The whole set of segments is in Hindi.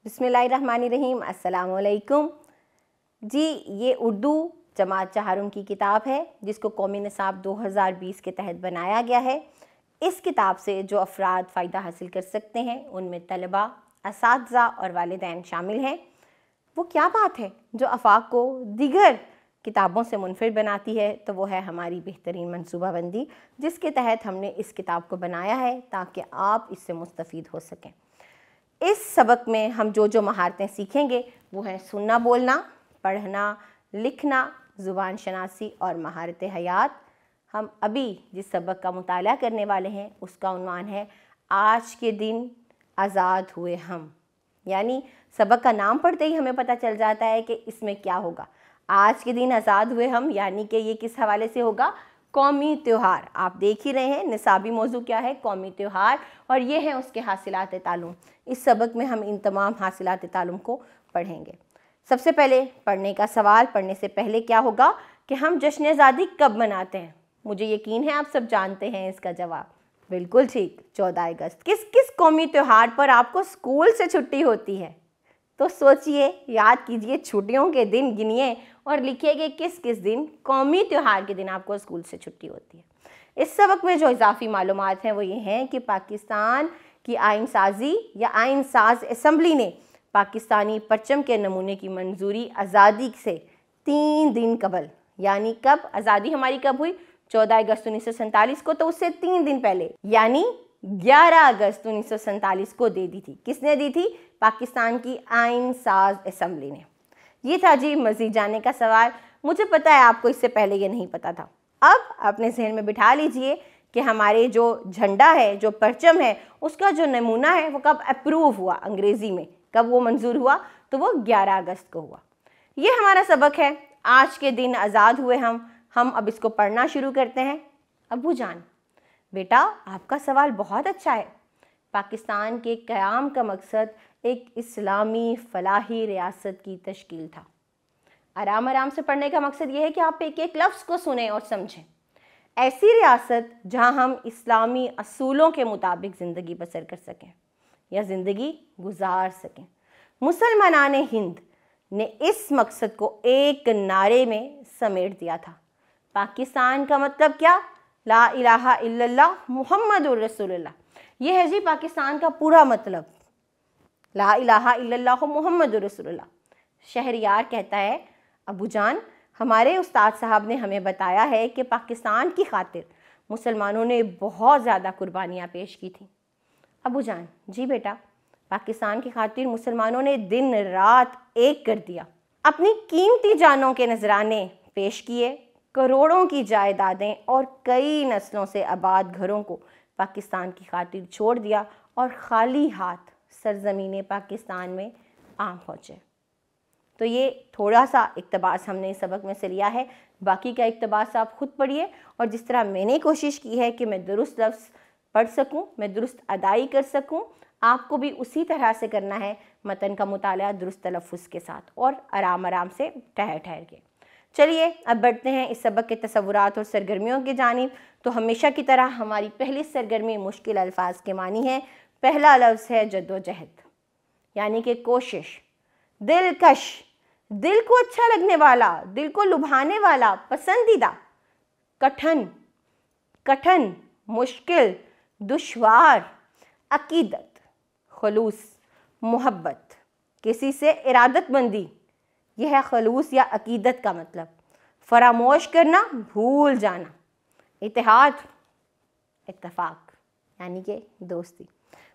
बिस्मिल्लाहिर्रहमानिर्रहीम। अस्सलाम वालेकुम जी। ये उर्दू जमात चहारुम की किताब है जिसको कौमी निसाब 2020 के तहत बनाया गया है। इस किताब से जो अफराद फ़ायदा हासिल कर सकते हैं उनमें तलबा, असातिज़ा और वालिदैन शामिल हैं। वो क्या बात है जो आफाक को दीगर किताबों से मुनफरिद बनाती है, तो वो है हमारी बेहतरीन मनसूबाबंदी, जिसके तहत हमने इस किताब को बनाया है ताकि आप इससे मुस्तफ़ीद हो सकें। इस सबक में हम जो महारतें सीखेंगे वो हैं सुनना बोलना, पढ़ना लिखना, ज़ुबान शनासी और महारत हयात। हम अभी जिस सबक का मुताला करने वाले हैं उसका उन्वान है आज के दिन आज़ाद हुए हम। यानी सबक का नाम पढ़ते ही हमें पता चल जाता है कि इसमें क्या होगा। आज के दिन आज़ाद हुए हम, यानी कि ये किस हवाले से होगा? कौमी त्यौहार। आप देख ही रहे हैं निसाबी मौजू क्या है, कौमी त्यौहार, और ये है उसके हासिलात तालुम। इस सबक में हम इन तमाम हासिलात तालुम को पढ़ेंगे। सबसे पहले पढ़ने का सवाल, पढ़ने से पहले क्या होगा कि हम जश्न आज़ादी कब मनाते हैं? मुझे यकीन है आप सब जानते हैं इसका जवाब। बिल्कुल ठीक, 14 अगस्त। किस किस कौमी त्यौहार पर आपको स्कूल से छुट्टी होती है? तो सोचिए, याद कीजिए, छुट्टियों के दिन गिनिए और लिखिए कि किस किस दिन कौमी त्यौहार के दिन आपको स्कूल से छुट्टी होती है। इस सबक में जो इजाफी मालूमात हैं वो ये हैं कि पाकिस्तान की आइन साजी या आइन साज असम्बली ने पाकिस्तानी परचम के नमूने की मंजूरी आज़ादी से 3 दिन कबल, यानी कब आज़ादी हमारी कब हुई? 14 अगस्त 1947 को, तो उससे 3 दिन पहले यानी 11 अगस्त 1947 को दे दी थी। किसने दी थी? पाकिस्तान की आइन साज असम्बली ने। ये था जी मज़ीद जानने का सवाल। मुझे पता है आपको इससे पहले ये नहीं पता था। अब अपने जहन में बिठा लीजिए कि हमारे जो झंडा है, जो परचम है, उसका जो नमूना है वो कब अप्रूव हुआ अंग्रेज़ी में, कब वो मंजूर हुआ? तो वो 11 अगस्त को हुआ। ये हमारा सबक है, आज के दिन आज़ाद हुए हम अब इसको पढ़ना शुरू करते हैं। अबू जान, बेटा आपका सवाल बहुत अच्छा है। पाकिस्तान के क़याम का मकसद एक इस्लामी फ़लाही रियासत की तश्कील था। आराम आराम से पढ़ने का मकसद ये है कि आप एक एक लफ्ज़ को सुने और समझें। ऐसी रियासत जहां हम इस्लामी असूलों के मुताबिक ज़िंदगी बसर कर सकें या ज़िंदगी गुजार सकें। मुसलमानान हिंद ने इस मकसद को एक नारे में समेट दिया था। पाकिस्तान का मतलब क्या? ला इलाहा इल्लल्लाह मुहम्मदुर रसूलुल्लाह। ये है जी पाकिस्तान का पूरा मतलब, ला इलाहा इल्लल्लाह मुहम्मदुर रसूलुल्लाह। शहरयार कहता है, अबू जान हमारे उस्ताद साहब ने हमें बताया है कि पाकिस्तान की खातिर मुसलमानों ने बहुत ज़्यादा कुर्बानियाँ पेश की थी। अबू जान, जी बेटा, पाकिस्तान की खातिर मुसलमानों ने दिन रात एक कर दिया, अपनी कीमती जानों के नजराने पेश किए, करोड़ों की जायदादें और कई नस्लों से आबाद घरों को पाकिस्तान की खातिर छोड़ दिया और खाली हाथ सरजमीन पाकिस्तान में आम पहुँचे। तो ये थोड़ा सा इक़्तिबास हमने इस सबक में से लिया है। बाकी का इक़्तिबास आप खुद पढ़िए और जिस तरह मैंने कोशिश की है कि मैं दुरुस्त लफ्ज़ पढ़ सकूं, मैं दुरुस्त अदाई कर सकूं, आपको भी उसी तरह से करना है। मतन का मुताला दुरुस्त तलफ़्फ़ुज़ के साथ और आराम आराम से ठहर ठहर के। चलिए अब बढ़ते हैं इस सबक के तसव्वुरात और सरगर्मियों की जानिब। तो हमेशा की तरह हमारी पहली सरगर्मी मुश्किल अल्फाज के मानी है। पहला लफ्ज़ है जद्दोजहद, यानी कि कोशिश। दिलकश, दिल को अच्छा लगने वाला, दिल को लुभाने वाला, पसंदीदा। कठिन, कठिन, मुश्किल, दुश्वार। अकीदत, खलूस, मोहब्बत, किसी से इरादतमंदी, यह है खलूस या अकीदत का मतलब। फरामोश करना, भूल जाना। इत्तेहाद, इत्तफाक, यानी कि दोस्ती।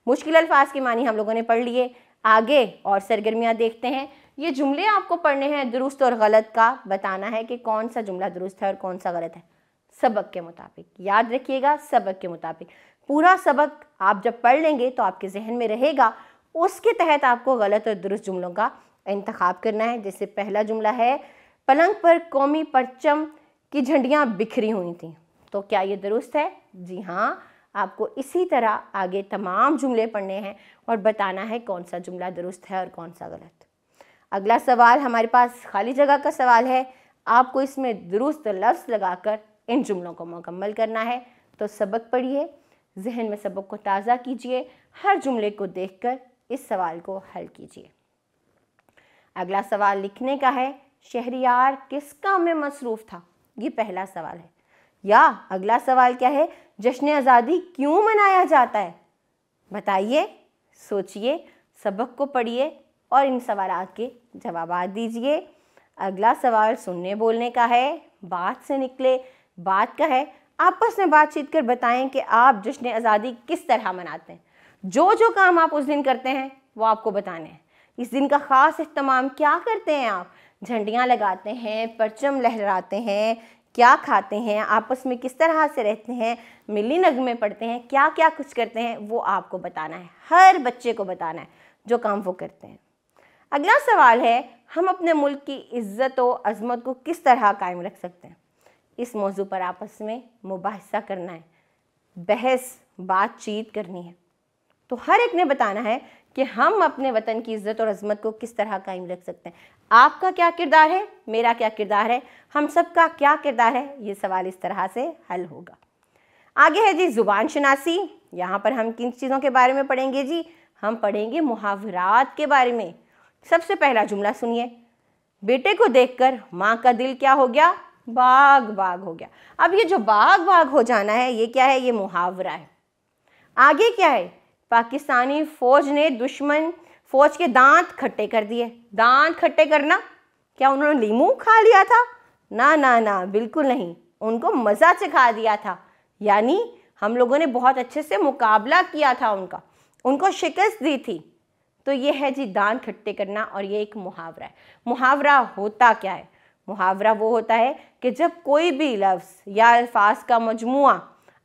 मुश्किल अल्फाज की मानी हम लोगों ने पढ़ लिए। आगे और सरगर्मियाँ देखते हैं। ये जुमले आपको पढ़ने हैं, दुरुस्त और गलत का बताना है कि कौन सा जुमला दुरुस्त है और कौन सा गलत है, सबक के मुताबिक। याद रखिएगा, सबक के मुताबिक। पूरा सबक आप जब पढ़ लेंगे तो आपके जहन में रहेगा, उसके तहत आपको गलत और दुरुस्त जुमलों का इंतखाब करना है। जैसे पहला जुमला है, पलंग पर कौमी परचम की झंडियाँ बिखरी हुई थीं। तो क्या ये दुरुस्त है? जी हाँ। आपको इसी तरह आगे तमाम जुमले पढ़ने हैं और बताना है कौन सा जुमला दुरुस्त है और कौन सा गलत। अगला सवाल हमारे पास खाली जगह का सवाल है। आपको इसमें दुरुस्त लफ्ज़ लगाकर इन जुमलों को मुकम्मल करना है। तो सबक पढ़िए, जहन में सबक को ताज़ा कीजिए, हर जुमले को देखकर इस सवाल को हल कीजिए। अगला सवाल लिखने का है, शहरियार किस काम में मसरूफ़ था? ये पहला सवाल है। या अगला सवाल क्या है, जश्न आज़ादी क्यों मनाया जाता है? बताइए, सोचिए, सबक को पढ़िए और इन सवालात के जवाब दीजिए। अगला सवाल सुनने बोलने का है, बात से निकले, बात का है। आपस में बातचीत कर बताएं कि आप जश्न आज़ादी किस तरह मनाते हैं। जो काम आप उस दिन करते हैं वो आपको बताने हैं। इस दिन का ख़ास इह्तमाम क्या करते हैं आप? झंडियाँ लगाते हैं, परचम लहराते हैं, क्या खाते हैं, आपस में किस तरह से रहते हैं, मिली नगमे पढ़ते हैं, क्या क्या कुछ करते हैं, वो आपको बताना है। हर बच्चे को बताना है जो काम वो करते हैं। अगला सवाल है, हम अपने मुल्क की इज़्ज़त और अज़मत को किस तरह कायम रख सकते हैं? इस मौजू पर आपस में मुबाहिसा करना है, बहस बातचीत करनी है। तो हर एक ने बताना है कि हम अपने वतन की इज़्ज़त और अज़मत को किस तरह कायम रख सकते हैं। आपका क्या किरदार है, मेरा क्या किरदार है, हम सबका क्या किरदार है, ये सवाल इस तरह से हल होगा। आगे है जी ज़ुबान शनासी। यहाँ पर हम किन चीज़ों के बारे में पढ़ेंगे जी? हम पढ़ेंगे मुहावरात के बारे में। सबसे पहला जुमला सुनिए, बेटे को देखकर माँ का दिल क्या हो गया? बाग बाग हो गया। अब ये जो बाग बाग हो जाना है, ये क्या है? ये मुहावरा है। आगे क्या है? पाकिस्तानी फौज ने दुश्मन फौज के दांत खट्टे कर दिए। दांत खट्टे करना, क्या उन्होंने लीमू खा लिया था? ना ना ना, बिल्कुल नहीं, उनको मज़ा चखा दिया था। यानी हम लोगों ने बहुत अच्छे से मुकाबला किया था उनका, उनको शिकस्त दी थी। तो ये है जी दांत खट्टे करना, और ये एक मुहावरा है। मुहावरा होता क्या है? मुहावरा वो होता है कि जब कोई भी लफ्ज़ या अल्फाज का मजमुआ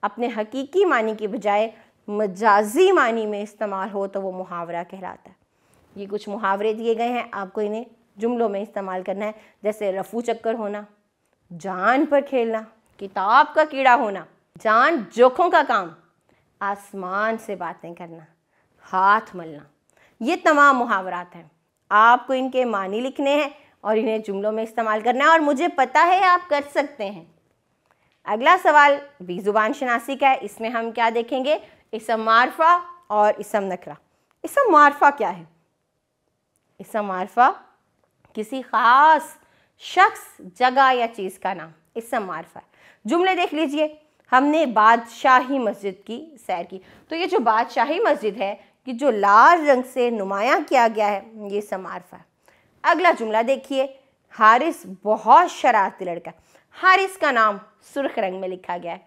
अपने हकीकी मानी के बजाय मजाजी मानी में इस्तेमाल हो तो वो मुहावरा कहलाता है। ये कुछ मुहावरे दिए गए हैं, आपको इन्हें जुमलों में इस्तेमाल करना है। जैसे रफू चक्कर होना, जान पर खेलना, किताब का कीड़ा होना, जान जोखों का काम, आसमान से बातें करना, हाथ मलना। ये तमाम मुहावरात हैं। आपको इनके मानी लिखने हैं और इन्हें जुमलों में इस्तेमाल करना है, और मुझे पता है आप कर सकते हैं। अगला सवाल भी ज़ुबान शनासी का है। इसमें हम क्या देखेंगे? इसम मारफा और इसम नकरा। इसम मारफा क्या है? इसम मारफा किसी ख़ास शख्स, जगह या चीज़ का नाम इसम मारफा है। जुमले देख लीजिए। हमने बादशाही मस्जिद की सैर की। तो ये जो बादशाही मस्जिद है कि जो लाल रंग से नुमायां किया गया है, ये इसम मारफा है। अगला जुमला देखिए, हारिस बहुत शरारती लड़का। हारिस का नाम सुर्ख रंग में लिखा गया है,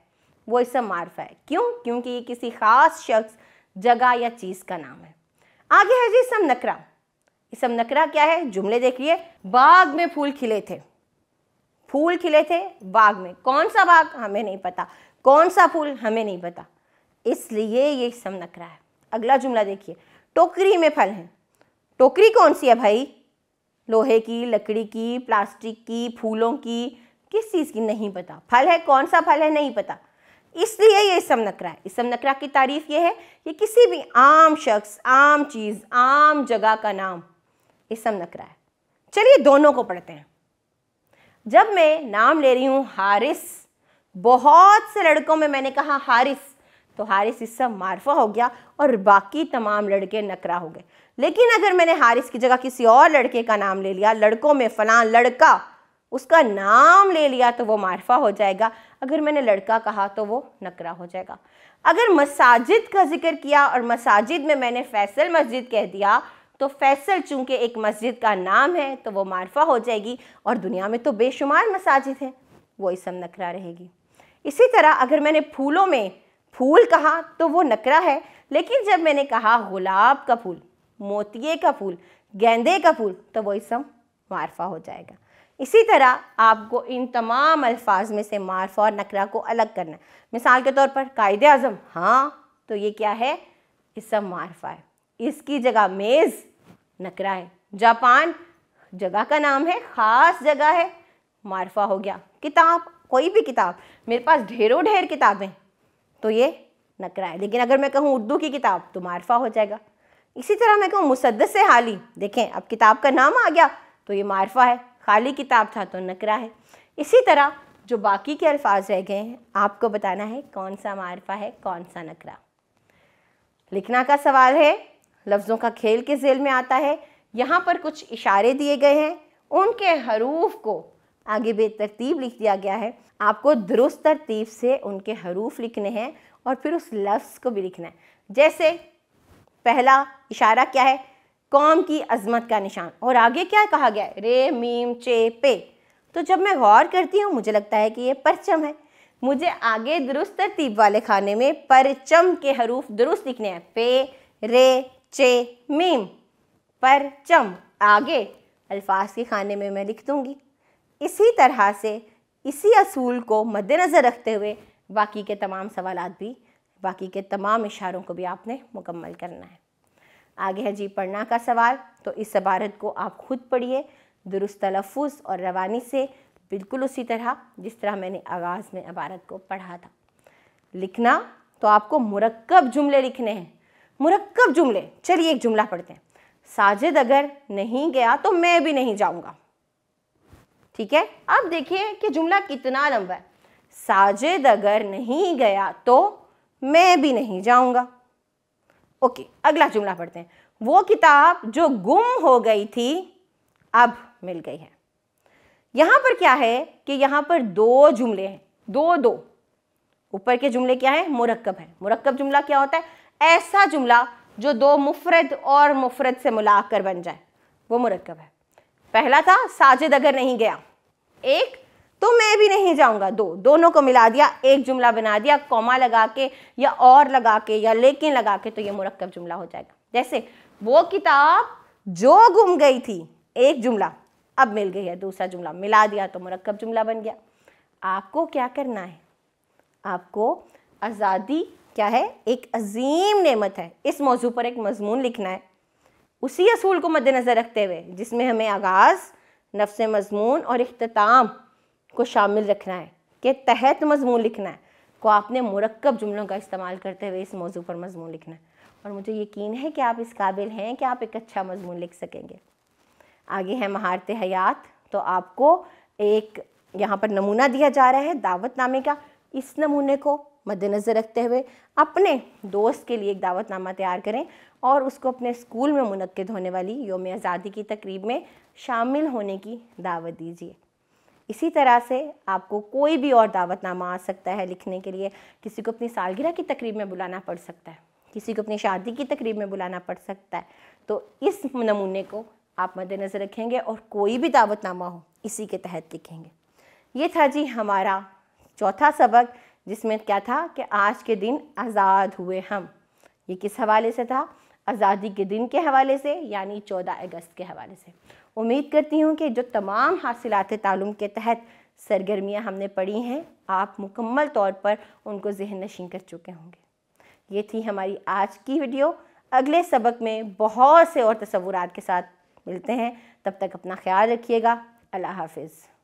वो इसम मारफा है। क्यों? क्योंकि ये किसी ख़ास शख्स, जगह या चीज़ का नाम है। आगे है जी इसम नकरा। इसम नकरा क्या है? जुमले देखिए। बाग में फूल खिले थे। फूल खिले थे बाग में। कौन सा बाग? हमें नहीं पता। कौन सा फूल? हमें नहीं पता, इसलिए ये इसम नकरा है। अगला जुमला देखिए, टोकरी में फल हैं। टोकरी कौन सी है भाई? लोहे की, लकड़ी की, प्लास्टिक की, फूलों की, किस चीज़ की? नहीं पता। फल है, कौन सा फल है? नहीं पता, इसलिए ये इसम नकरा है। इसम नकरा की तारीफ ये है कि किसी भी आम शख्स, आम चीज़, आम जगह का नाम इसम नकरा है। चलिए दोनों को पढ़ते हैं। जब मैं नाम ले रही हूँ हारिस, बहुत से लड़कों में मैंने कहा हारिस, तो हारिस इसम मारफा हो गया और बाकी तमाम लड़के नकरा हो गए। लेकिन अगर मैंने हारिस की जगह किसी और लड़के का नाम ले लिया, लड़कों में फलां लड़का, उसका नाम ले लिया, तो वो मारफा हो जाएगा। अगर मैंने लड़का कहा तो वो नकरा हो जाएगा। अगर मसाजिद का जिक्र किया और मसाजिद में मैंने फैसल मस्जिद कह दिया, तो फैसल चूंकि एक मस्जिद का नाम है तो वो मारफा हो जाएगी, और दुनिया में तो बेशुमार मसाजिद हैं, वो इसम नकरा रहेगी। इसी तरह अगर मैंने फूलों में फूल कहा तो वो नकरा है, लेकिन जब मैंने कहा गुलाब का फूल, मोतिये का फूल, गेंदे का फूल, तो वो इसम मारफा हो जाएगा। इसी तरह आपको इन तमाम अल्फाज में से मारफा और नकरा को अलग करना है। मिसाल के तौर पर कायदे आज़म, हाँ, तो ये क्या है? इसम मारफा है। इसकी जगह मेज़ नकरा है। जापान जगह का नाम है, ख़ास जगह है, मारफा हो गया। किताब, कोई भी किताब, मेरे पास ढेरों ढेर किताबें, तो ये नकरा है। लेकिन अगर मैं कहूँ उर्दू की किताब तो मारफा हो जाएगा। इसी तरह मैं कहूँ मुसद्दस हाली, देखें अब किताब का नाम आ गया तो ये मारफा है, खाली किताब था तो नकरा है। इसी तरह जो बाकी के अल्फाज रह गए हैं, आपको बताना है कौन सा मारफा है, कौन सा नकरा। लिखना का सवाल है, लफ्ज़ों का खेल के ज़ेल में आता है यहाँ पर कुछ इशारे दिए गए हैं, उनके हरूफ को आगे बेतरतीब लिख दिया गया है। आपको दुरुस्त तरतीब से उनके हरूफ लिखने हैं और फिर उस लफ्ज़ को भी लिखना है। जैसे पहला इशारा क्या है, कौम की अजमत का निशान, और आगे क्या कहा गया है, रे मीम चे पे। तो जब मैं गौर करती हूँ मुझे लगता है कि ये परचम है। मुझे आगे दुरुस्त तरतीब वाले खाने में परचम के हरूफ दुरुस्त लिखने हैं, पे रे चे मीम, परचम। आगे अल्फाज के खाने में मैं लिख दूँगी। इसी तरह से इसी असूल को मद्देनज़र रखते हुए बाकी के तमाम सवालात भी, बाकी के तमाम इशारों को भी आपने मुकम्मल करना है। आगे है जी पढ़ना का सवाल। तो इस इबारत को आप खुद पढ़िए दुरुस्त तलफ़ुज़ और रवानी से, बिल्कुल उसी तरह जिस तरह मैंने आगाज़ में इबारत को पढ़ा था। लिखना तो आपको मुरक्कब जुमले लिखने हैं, मुरक्कब जुमले। चलिए एक जुमला पढ़ते हैं, साजिद अगर नहीं गया तो मैं भी नहीं जाऊँगा। ठीक है, अब देखिए कि जुमला कितना लंबा है। साजिद अगर नहीं गया तो मैं भी नहीं जाऊँगा। ओके, अगला जुमला पढ़ते हैं, वो किताब जो गुम हो गई थी अब मिल गई है। यहाँ पर क्या है कि यहाँ पर दो जुमले हैं, दो ऊपर के जुमले क्या है, मुरक्कब है। मुरक्कब जुमला क्या होता है, ऐसा जुमला जो दो मुफरद और मुफरद से मुलाकर बन जाए, वो मुरक्कब है। पहला था साजिद अगर नहीं गया, एक, तो मैं भी नहीं जाऊंगा, दो, दोनों को मिला दिया, एक जुमला बना दिया, कॉमा लगा के या और लगा के या लेकिन लगा के, तो ये मुरक्कब जुमला हो जाएगा। जैसे वो किताब जो गुम गई थी, एक जुमला, अब मिल गई है, दूसरा जुमला मिला दिया तो मुरक्कब जुमला बन गया। आपको क्या करना है, आपको आज़ादी क्या है, एक अजीम नेमत है, इस मौजू पर एक मजमून लिखना है, उसी असूल को मद्देनज़र रखते हुए जिसमें हमें आगाज़, नफ्स मजमून और इख्तिताम को शामिल रखना है, के तहत मजमून लिखना है, को आपने मुरक्कब जुमलों का इस्तेमाल करते हुए इस मौजू पर मजमून लिखना है। और मुझे यकीन है कि आप इस काबिल हैं कि आप एक अच्छा मजमून लिख सकेंगे। आगे है महारत हयात। तो आपको एक यहाँ पर नमूना दिया जा रहा है दावतनामे का। इस नमूने को मद्देनज़र रखते हुए अपने दोस्त के लिए एक दावतनामा तैयार करें और उसको अपने स्कूल में मुनक्किद होने वाली यौम आज़ादी की तकरीब में शामिल होने की दावत दीजिए। इसी तरह से आपको कोई भी और दावतनामा आ सकता है लिखने के लिए। किसी को अपनी सालगिरह की तकरीब में बुलाना पड़ सकता है, किसी को अपनी शादी की तकरीब में बुलाना पड़ सकता है। तो इस नमूने को आप मद्देनज़र रखेंगे और कोई भी दावतनामा हो इसी के तहत लिखेंगे। ये था जी हमारा चौथा सबक, जिसमें क्या था कि आज के दिन आज़ाद हुए हम। ये किस हवाले से था, आज़ादी के दिन के हवाले से, यानी 14 अगस्त के हवाले से। उम्मीद करती हूँ कि जो तमाम हासिलात तालुम के तहत सरगर्मियाँ हमने पढ़ी हैं, आप मुकम्मल तौर पर उनको ज़हन नशीं कर चुके होंगे। ये थी हमारी आज की वीडियो। अगले सबक में बहुत से और तसव्वुरात के साथ मिलते हैं। तब तक अपना ख्याल रखिएगा। अल्लाह हाफिज़।